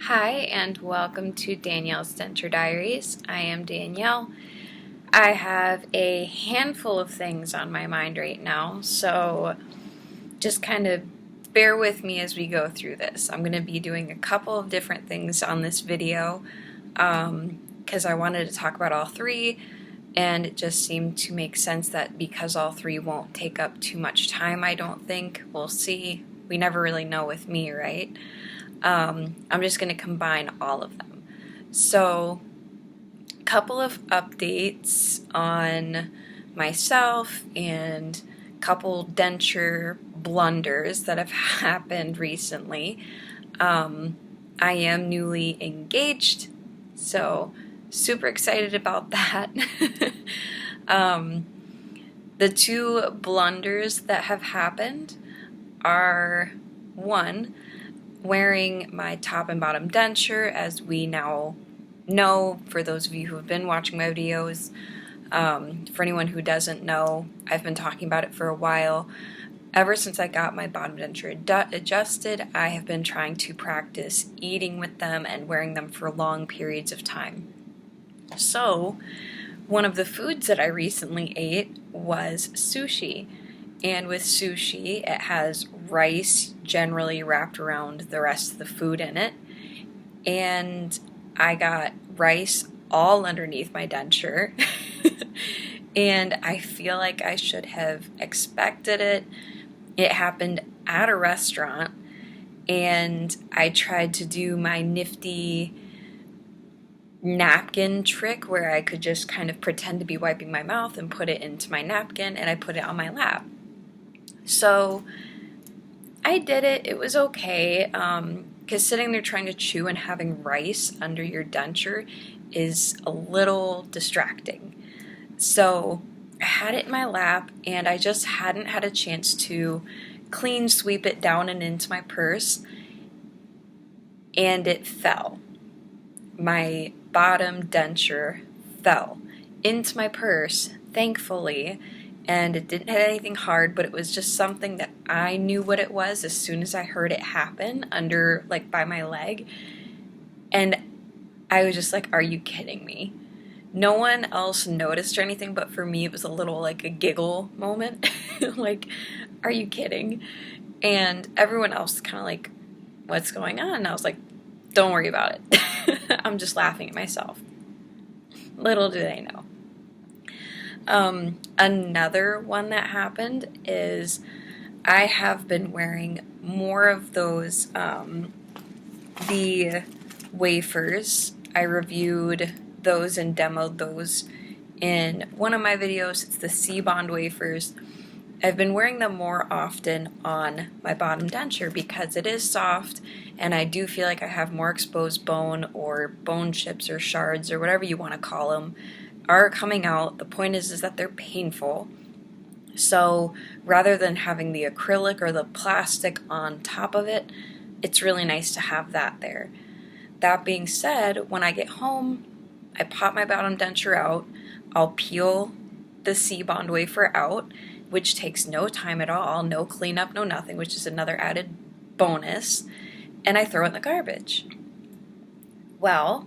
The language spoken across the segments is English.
Hi and welcome to Danielle's Denture Diaries. I am Danielle. I have a handful of things on my mind right now, so just kind of bear with me as we go through this. I'm going to be doing a couple of different things on this video because I wanted to talk about all three, and it just seemed to make sense that because all three won't take up too much time, I don't think. We'll see. We never really know with me, right? I'm just going to combine all of them. So, a couple of updates on myself and a couple denture blunders that have happened recently. I am newly engaged, so super excited about that. The two blunders that have happened are, one, wearing my top and bottom denture, as we now know, for those of you who have been watching my videos. For anyone who doesn't know, I've been talking about it for a while. Ever since I got my bottom denture adjusted, I have been trying to practice eating with them and wearing them for long periods of time. So, one of the foods that I recently ate was sushi. And with sushi, it has rice generally wrapped around the rest of the food in it. And I got rice all underneath my denture. And I feel like I should have expected it. It happened at a restaurant, and I tried to do my nifty napkin trick where I could just kind of pretend to be wiping my mouth and put it into my napkin, and I put it on my lap. So I did it. It was okay, because sitting there trying to chew and having rice under your denture is a little distracting. So I had it in my lap, and I just hadn't had a chance to clean sweep it down and into my purse, and it fell. My bottom denture fell into my purse, thankfully, and it didn't hit anything hard, but it was just something that I knew what it was as soon as I heard it happen under, like, by my leg. And I was just like, are you kidding me? No one else noticed or anything, but for me it was a little like a giggle moment. Like, are you kidding? And everyone else kind of like, what's going on? And I was like, don't worry about it. I'm just laughing at myself. Little do they know. Another one that happened is I have been wearing more of those, the wafers. I reviewed those and demoed those in one of my videos. It's the C-bond wafers. I've been wearing them more often on my bottom denture because it is soft, and I do feel like I have more exposed bone, or bone chips or shards or whatever you want to call them are coming out. The point is that they're painful. So rather than having the acrylic or the plastic on top of it, it's really nice to have that there. That being said, when I get home, I pop my bottom denture out, I'll peel the C-bond wafer out, which takes no time at all, no cleanup, no nothing, which is another added bonus, and I throw it in the garbage. Well,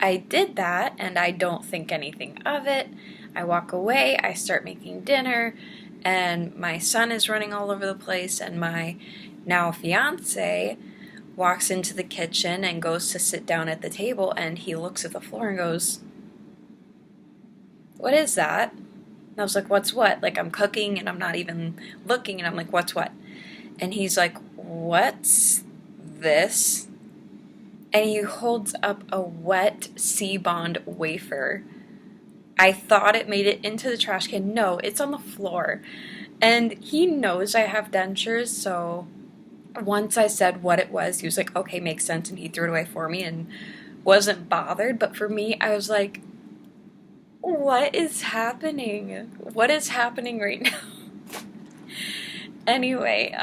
I did that, and I don't think anything of it. I walk away, I start making dinner, and my son is running all over the place, and my now fiance walks into the kitchen and goes to sit down at the table, and he looks at the floor and goes, what is that? And I was like, what's what? Like, I'm cooking, and I'm not even looking, and I'm like, what's what? And he's like, what's this? And he holds up a wet C-bond wafer. I thought it made it into the trash can. No, it's on the floor. And he knows I have dentures, so once I said what it was, he was like, okay, makes sense, and he threw it away for me and wasn't bothered. But for me, I was like, what is happening? What is happening right now? Anyway,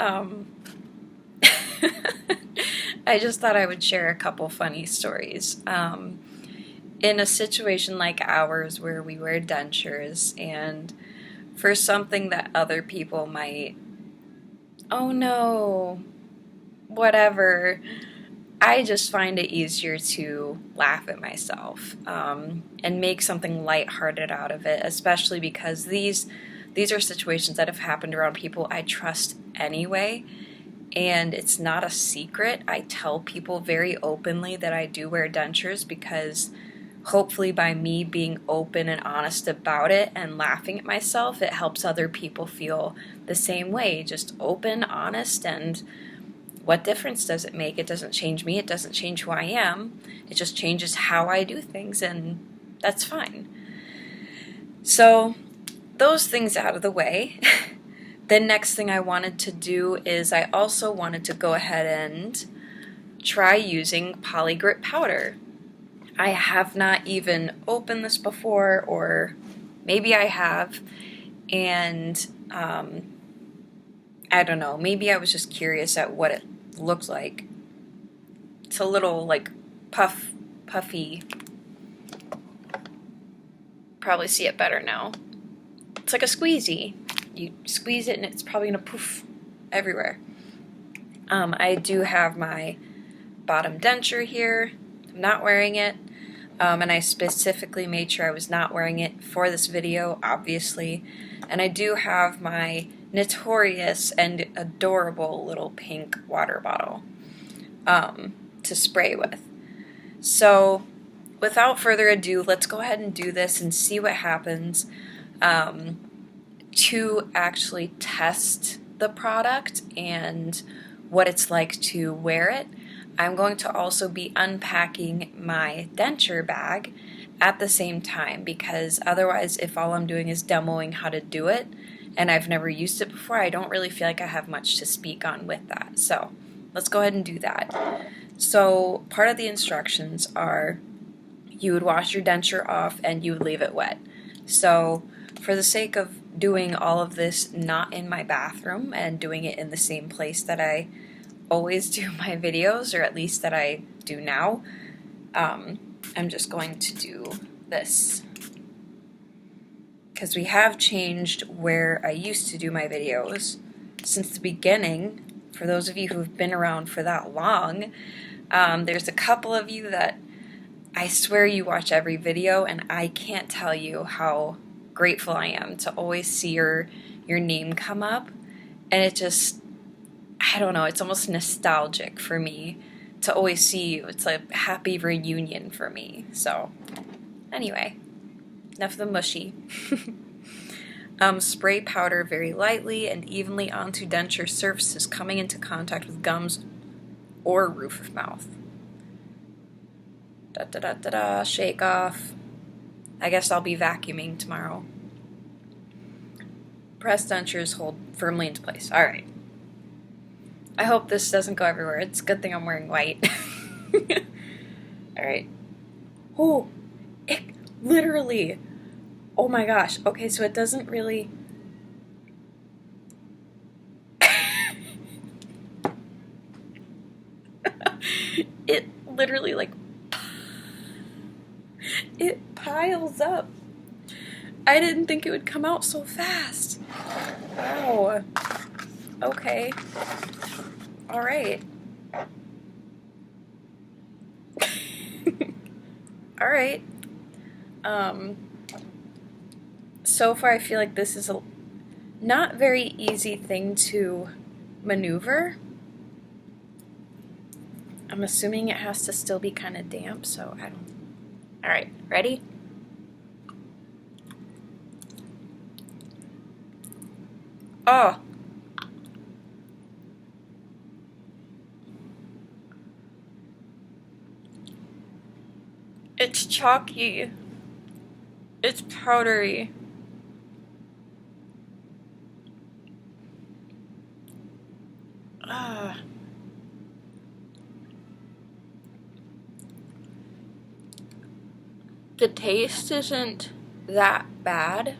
I just thought I would share a couple funny stories. In a situation like ours where we wear dentures, and for something that other people might, oh no, whatever, I just find it easier to laugh at myself and make something lighthearted out of it, especially because these are situations that have happened around people I trust anyway, and it's not a secret. I tell people very openly that I do wear dentures because hopefully by me being open and honest about it and laughing at myself, it helps other people feel the same way. Just open, honest, and what difference does it make? It doesn't change me. It doesn't change who I am. It just changes how I do things, and that's fine. So those things out of the way, the next thing I wanted to do is I also wanted to go ahead and try using Poli Grip Powder. I have not even opened this before, or maybe I have, and I don't know, maybe I was just curious at what it looked like. It's a little like puffy. Probably see it better now. It's like a squeezy. You squeeze it and it's probably gonna poof everywhere. I do have my bottom denture here. I'm not wearing it, and I specifically made sure I was not wearing it for this video, obviously. And I do have my notorious and adorable little pink water bottle to spray with. So without further ado, let's go ahead and do this and see what happens. To actually test the product and what it's like to wear it, I'm going to also be unpacking my denture bag at the same time, because otherwise, if all I'm doing is demoing how to do it and I've never used it before, I don't really feel like I have much to speak on with that. So let's go ahead and do that. So part of the instructions are you would wash your denture off and you would leave it wet. So for the sake of doing all of this not in my bathroom and doing it in the same place that I always do my videos, or at least that I do now, I'm just going to do this. Because we have changed where I used to do my videos since the beginning. For those of you who have been around for that long, there's a couple of you that I swear you watch every video, and I can't tell you how grateful I am to always see your name come up. And it just, I don't know, it's almost nostalgic for me to always see you. It's a happy reunion for me. So anyway, enough of the mushy. Spray powder very lightly and evenly onto denture surfaces coming into contact with gums or roof of mouth. Da da da da da, shake off. I guess I'll be vacuuming tomorrow. Press dentures hold firmly into place. Alright. I hope this doesn't go everywhere. It's a good thing I'm wearing white. Alright. Oh, it literally. Oh my gosh. Okay, so it doesn't really. It literally, like, it piles up. I didn't think it would come out so fast. Wow. Okay. Alright. Alright. So far I feel like this is a not very easy thing to maneuver. I'm assuming it has to still be kind of damp, so I don't. Alright, ready? Oh! It's chalky. It's powdery. The taste isn't that bad.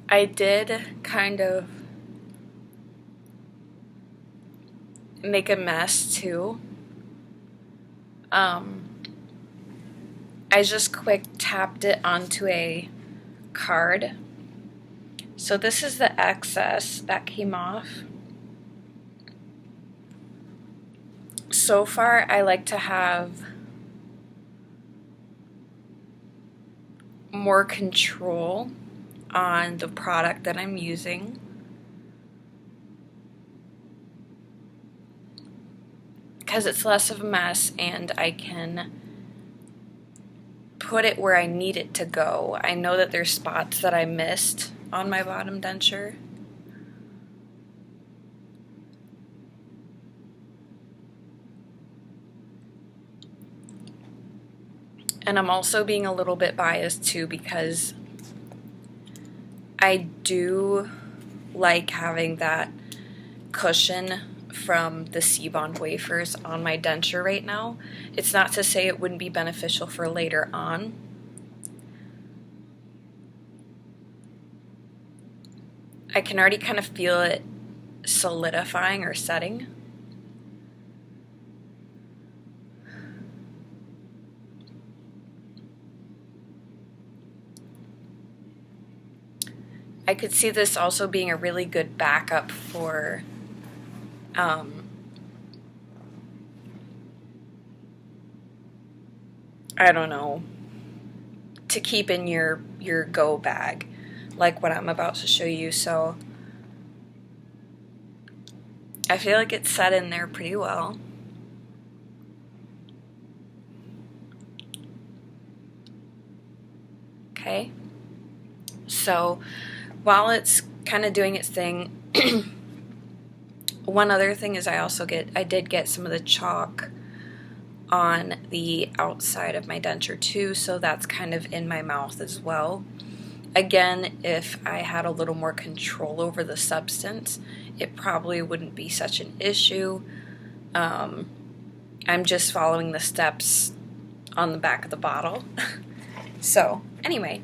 I did kind of make a mess too. I just quick tapped it onto a card. So this is the excess that came off. So far, I like to have more control on the product that I'm using. Because it's less of a mess and I can put it where I need it to go. I know that there's spots that I missed on my bottom denture. And I'm also being a little bit biased too because I do like having that cushion from the C-bond wafers on my denture right now. It's not to say it wouldn't be beneficial for later on. I can already kind of feel it solidifying or setting. I could see this also being a really good backup for I don't know, to keep in your go bag, like what I'm about to show you. So I feel like it's set in there pretty well. Okay, so while it's kind of doing its thing, one other thing is I did get some of the chalk on the outside of my denture too, so that's kind of in my mouth as well. Again, if I had a little more control over the substance, it probably wouldn't be such an issue. I'm just following the steps on the back of the bottle. So anyway,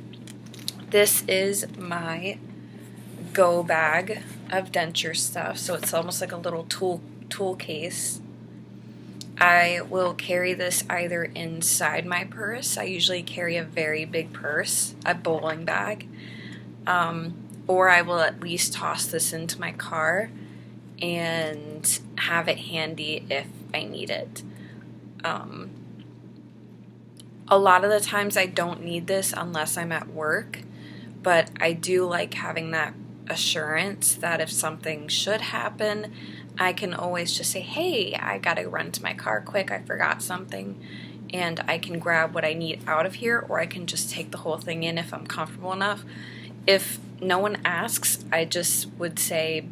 this is my go bag of denture stuff. So it's almost like a little tool case. I will carry this either inside my purse. I usually carry a very big purse, a bowling bag, or I will at least toss this into my car and have it handy if I need it. A lot of the times I don't need this unless I'm at work, but I do like having that assurance that if something should happen, I can always just say, hey, I gotta run to my car quick, I forgot something, and I can grab what I need out of here, or I can just take the whole thing in if I'm comfortable enough. If no one asks, I just would say,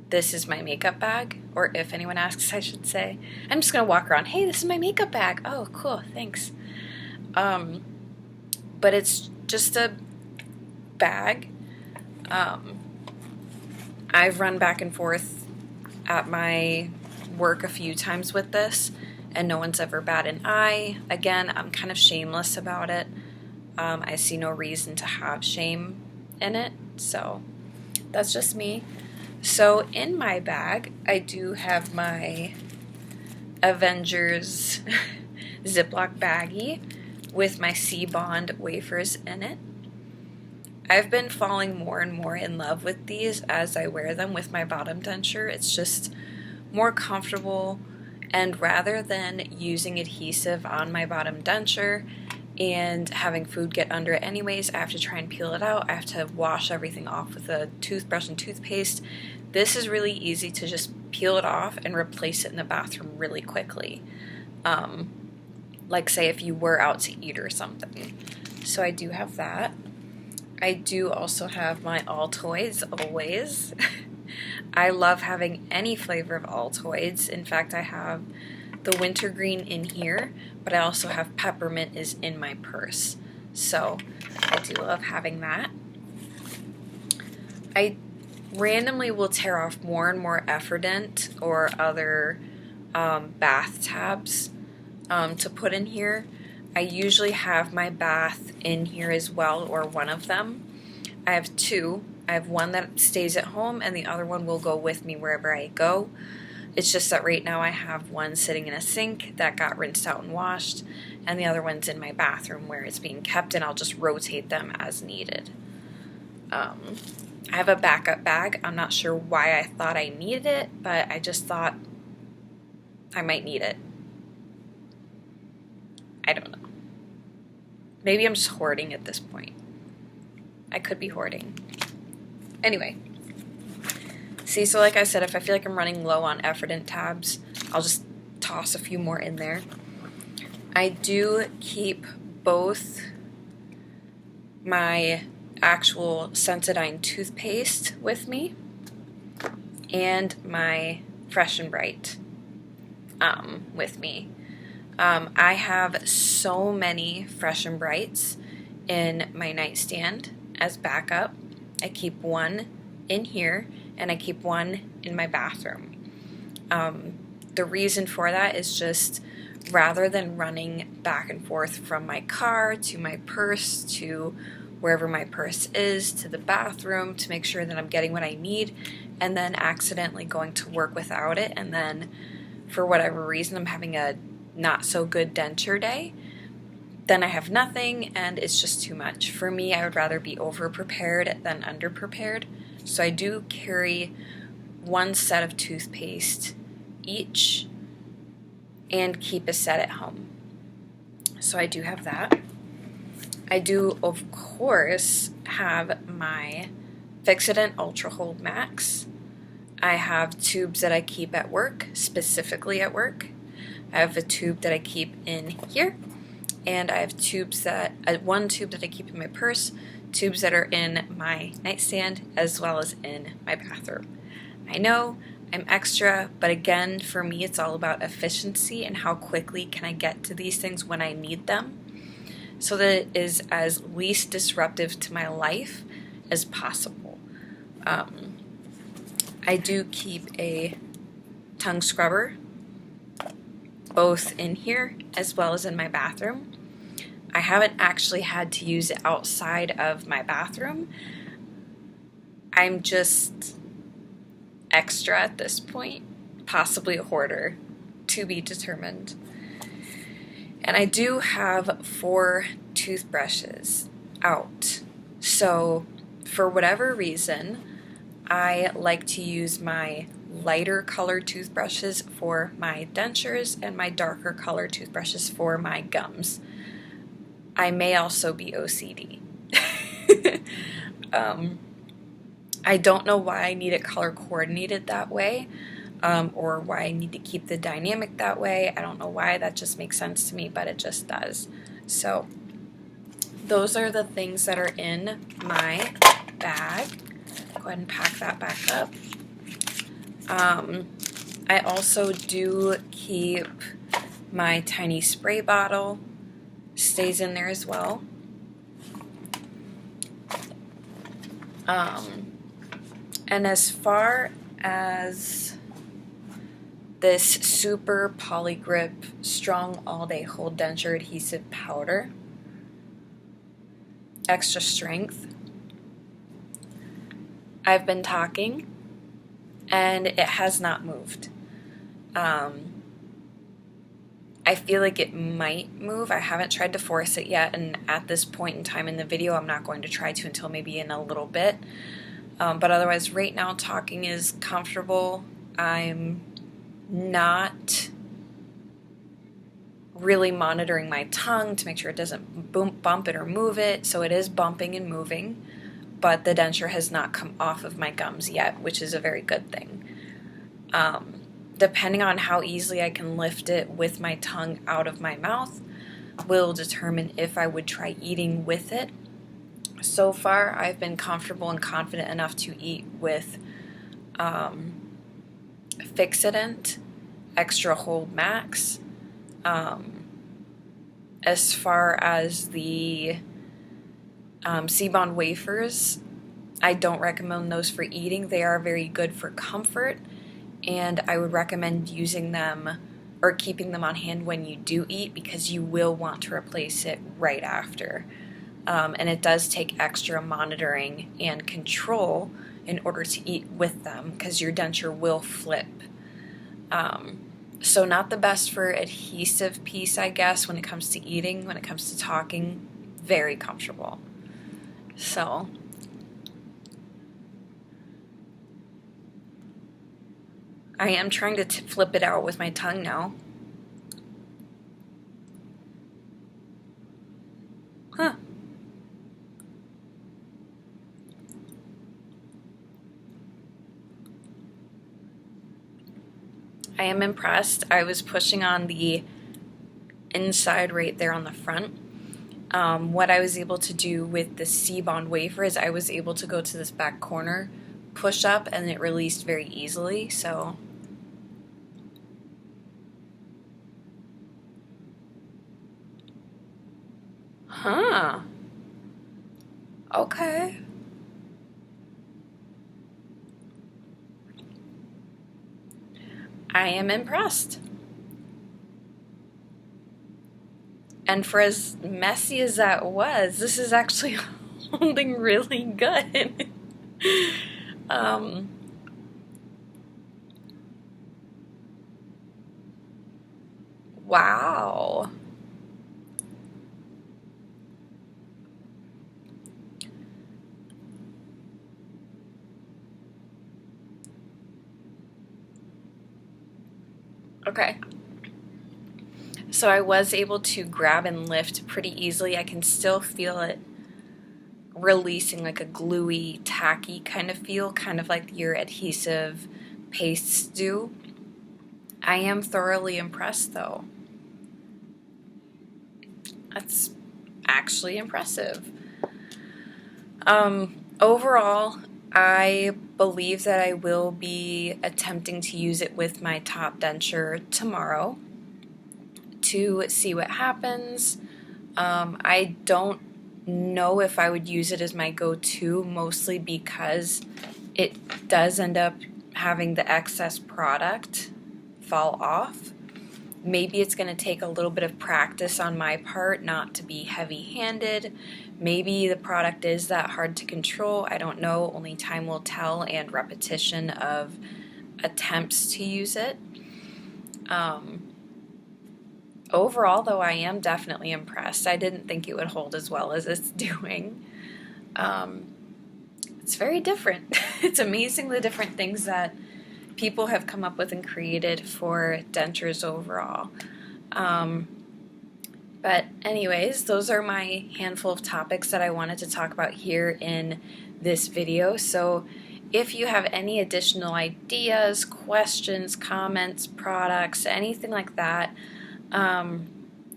this is my makeup bag, or if anyone asks, I should say, I'm just gonna walk around, hey, this is my makeup bag. Oh, cool, thanks. But it's just a bag. I've run back and forth at my work a few times with this, and no one's ever batted an eye. Again, I'm kind of shameless about it. I see no reason to have shame in it, so that's just me. So in my bag, I do have my Avengers Ziploc baggie with my C-bond wafers in it. I've been falling more and more in love with these as I wear them with my bottom denture. It's just more comfortable, and rather than using adhesive on my bottom denture and having food get under it anyways, I have to try and peel it out. I have to wash everything off with a toothbrush and toothpaste. This is really easy to just peel it off and replace it in the bathroom really quickly. Like say if you were out to eat or something. So I do have that. I do also have my Altoids, always. I love having any flavor of Altoids. In fact, I have the wintergreen in here, but I also have peppermint is in my purse. So I do love having that. I randomly will tear off more and more Effordent or other bath tabs to put in here. I usually have my bath in here as well, or one of them. I have two. I have one that stays at home and the other one will go with me wherever I go. It's just that right now I have one sitting in a sink that got rinsed out and washed, and the other one's in my bathroom where it's being kept, and I'll just rotate them as needed. I have a backup bag. I'm not sure why I thought I needed it, but I just thought I might need it. I don't know. Maybe I'm just hoarding at this point. I could be hoarding. Anyway. See, so like I said, if I feel like I'm running low on Effordent tabs, I'll just toss a few more in there. I do keep both my actual Sensodyne toothpaste with me and my Fresh and Bright with me. I have so many Fresh and Brights in my nightstand as backup. I keep one in here and I keep one in my bathroom. The reason for that is just rather than running back and forth from my car to my purse to wherever my purse is to the bathroom to make sure that I'm getting what I need and then accidentally going to work without it, and then for whatever reason I'm having a not so good denture day, then I have nothing and it's just too much. For me, I would rather be over prepared than under prepared. So I do carry one set of toothpaste each and keep a set at home. So I do have that. I do, of course, have my Fixodent Ultra Hold Max. I have tubes that I keep at work, specifically at work. I have a tube that I keep in here, and I have tubes that, one tube that I keep in my purse, tubes that are in my nightstand, as well as in my bathroom. I know I'm extra, but again, for me, it's all about efficiency and how quickly can I get to these things when I need them, so that it is as least disruptive to my life as possible. I do keep a tongue scrubber, both in here as well as in my bathroom. I haven't actually had to use it outside of my bathroom. I'm just extra at this point, possibly a hoarder, to be determined. And I do have 4 toothbrushes out. So for whatever reason, I like to use my lighter colored toothbrushes for my dentures and my darker colored toothbrushes for my gums. I may also be OCD. I don't know why I need it color coordinated that way, or why I need to keep the dynamic that way. I don't know why, that just makes sense to me, but it just does. So those are the things that are in my bag. Go ahead and pack that back up. I also do keep my tiny spray bottle, stays in there as well. And as far as this super Polygrip strong all-day hold denture adhesive powder, extra strength, I've been talking and it has not moved. I feel like it might move. I haven't tried to force it yet, and at this point in time in the video I'm not going to try to until maybe in a little bit. But otherwise right now talking is comfortable. I'm not really monitoring my tongue to make sure it doesn't bump it or move it, so it is bumping and moving, but the denture has not come off of my gums yet, which is a very good thing. Depending on how easily I can lift it with my tongue out of my mouth will determine if I would try eating with it. So far, I've been comfortable and confident enough to eat with Fixodent Extra Hold Max. As far as the C-Bond wafers, I don't recommend those for eating. They are very good for comfort, and I would recommend using them or keeping them on hand when you do eat, because you will want to replace it right after. And it does take extra monitoring and control in order to eat with them, because your denture will flip. So not the best for adhesive piece, I guess, when it comes to eating. When it comes to talking, very comfortable. So I am trying to flip it out with my tongue now. Huh. I am impressed. I was pushing on the inside right there on the front. What I was able to do with the C-bond wafer is I was able to go to this back corner, push up, and it released very easily. So huh. Okay. I am impressed. And for as messy as that was, this is actually holding really good. Wow. Okay. So I was able to grab and lift pretty easily. I can still feel it releasing like a gluey, tacky kind of feel, kind of like your adhesive pastes do. I am thoroughly impressed though. That's actually impressive. Overall, I believe that I will be attempting to use it with my top denture tomorrow to see what happens. I don't know if I would use it as my go-to, mostly because it does end up having the excess product fall off. Maybe it's going to take a little bit of practice on my part not to be heavy-handed. Maybe the product is that hard to control. I don't know. Only time will tell, and repetition of attempts to use it. Overall, though, I am definitely impressed. I didn't think it would hold as well as it's doing. It's very different. It's amazing the different things that people have come up with and created for dentures overall. But anyways, those are my handful of topics that I wanted to talk about here in this video. So if you have any additional ideas, questions, comments, products, anything like that,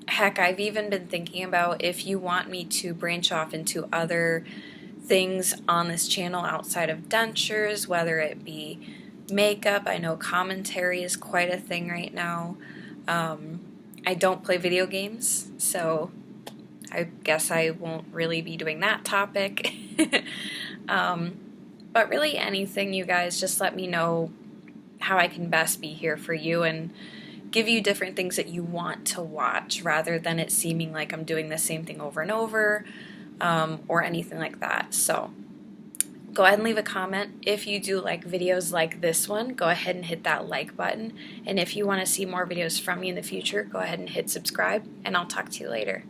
heck, I've even been thinking about if you want me to branch off into other things on this channel outside of dentures, whether it be makeup. I know commentary is quite a thing right now. I don't play video games, so I guess I won't really be doing that topic. But really anything, you guys, just let me know how I can best be here for you and give you different things that you want to watch rather than it seeming like I'm doing the same thing over and over or anything like that. So go ahead and leave a comment. If you do like videos like this one, go ahead and hit that like button. And if you want to see more videos from me in the future, go ahead and hit subscribe, and I'll talk to you later.